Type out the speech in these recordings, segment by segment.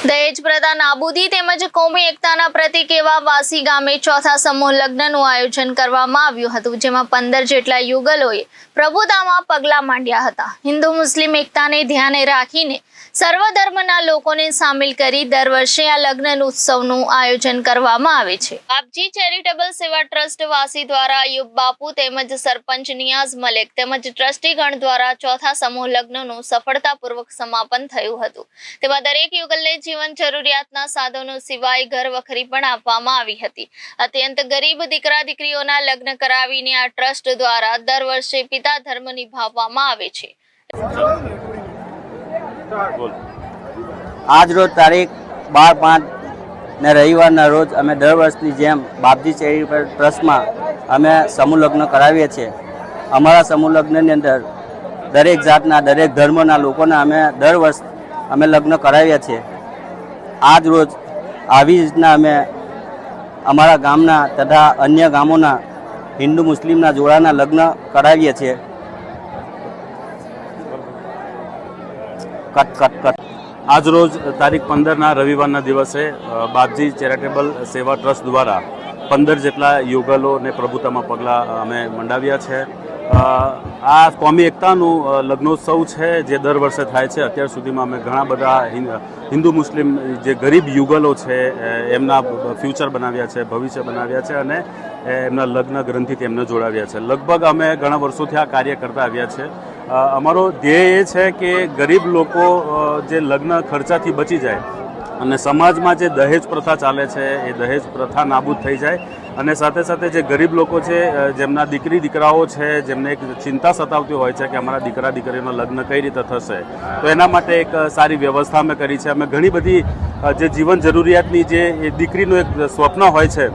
દહેજ પ્રથા નાબૂદી તેમજ કોમી એકતાના પ્રતીક એવા વાસી ગામે ચોથા સમૂહ લગ્નનું આયોજન કરવામાં આવ્યું હતું, જેમાં 15 જેટલા યુગલોએ પ્રભુતામાં પગલાં માંડ્યા હતા। હિન્દુ મુસ્લિમ એકતાને ધ્યાને રાખીને સર્વધર્મના લોકોને સામેલ કરી દર વર્ષે આ લગ્ન ઉત્સવનું આયોજન કરવામાં આવે છે। બાપજી ચેરિટેબલ સેવા ટ્રસ્ટ વાસી દ્વારા અયુબ બાપુ તેમજ સરપંચ નિયાઝ મલેક તેમજ ટ્રસ્ટીગણ દ્વારા ચોથા સમૂહ લગ્નનું સફળતાપૂર્વક સમાપન થયું હતું। તેમાં દરેક યુગલને જીવન જરૂરિયાતના સાધનો સિવાય ઘર વખરી પણ આપવામાં આવી હતી। અત્યંત ગરીબ દીકરા દીકરીઓના લગ્ન કરાવીને આ ટ્રસ્ટ દ્વારા દર વર્ષે પિતા ધર્મ નિભાવવામાં આવે છે। આજ રોજ તારીખ 12/5 ને રવિવારના રોજ અમે દર વર્ષની જેમ બાપજી ચેરિટેબલ ટ્રસ્ટમાં અમે સમૂહ લગ્ન કરાવીએ છીએ। અમારા સમૂહ લગ્નની અંદર દરેક જાતના દરેક ધર્મના લોકોના અમે દર વર્ષ અમે લગ્ન કરાવીએ છીએ। આજ રોજ આવી રીતના અમે અમારા ગામના તથા અન્ય ગામોના હિન્દુ મુસ્લિમના જોડાના લગ્ન કરાવીએ છીએ। આજ રોજ તારીખ 15ના રવિવારના દિવસે બાપજી ચેરિટેબલ સેવા ટ્રસ્ટ દ્વારા 15 જેટલા યુગલોને પ્રભુતામાં પગલાં અમે મંડાવ્યા છે। આ કોમી એકતાનું લગ્નોત્સવ છે જે દર વર્ષે થાય છે। અત્યાર સુધીમાં અમે ઘણા બધા હિન્દુ મુસ્લિમ જે ગરીબ યુગલો છે એમના ફ્યુચર બનાવ્યા છે, ભવિષ્ય બનાવ્યા છે અને એમના લગ્ન ગ્રંથિથી એમને જોડાવ્યા છે। લગભગ અમે ઘણા વર્ષોથી આ કાર્ય કરતા આવ્યા છે। અમારો ધ્યેય એ છે કે ગરીબ લોકો જે લગ્ન ખર્ચાથી બચી જાય અને સમાજમાં જે દહેજ પ્રથા ચાલે છે એ દહેજ પ્રથા નાબૂદ થઈ જાય અને સાથે સાથે જે ગરીબ લોકો છે જેમના દીકરી દીકરાઓ છે જેમને એક ચિંતા સતાવતી હોય છે કે અમારા દીકરા દીકરીનો લગ્ન કઈ રીતે થશે, તો એના માટે એક સારી વ્યવસ્થા અમે કરી છે। અમે ઘણી બધી જે જીવન જરૂરિયાતની જે દીકરીનું એક સ્વપ્ન હોય છે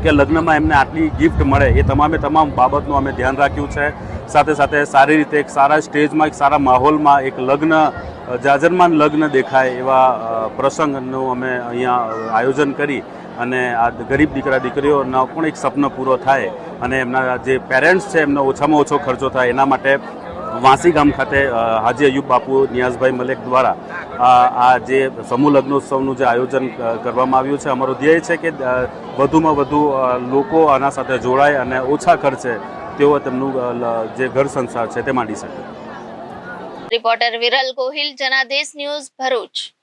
કે લગ્નમાં એમને આટલી ગિફ્ટ મળે એ તમામ બાબતનું અમે ધ્યાન રાખ્યું છે। સાથે સાથે સારી રીતે એક સારા સ્ટેજમાં એક સારા માહોલમાં એક લગ્ન જાજરમાન લગ્ન દેખાય એવા પ્રસંગનું અમે અહીંયા આયોજન કરી અને આ ગરીબ દીકરા દીકરીઓનો પણ એક સપનો પૂરો થાય અને એમના જે પેરેન્ટ્સ છે એમનો ઓછામાં ઓછો ખર્ચો થાય એના માટે વાસી ગામ ખાતે હાજી અયુબ બાપુ નિયાઝભાઈ મલેક દ્વારા આ જે સમૂહ લગ્નોત્સવનું જે આયોજન કરવામાં આવ્યું છે। અમારો ધ્યેય છે કે વધુમાં વધુ લોકો આના સાથે જોડાય અને ઓછા ખર્ચે તેઓ તેમનું જે ઘર સંસાર છે તે માંડી શકે। Reporter Viral Gohil, Janadesh news, Bharuch.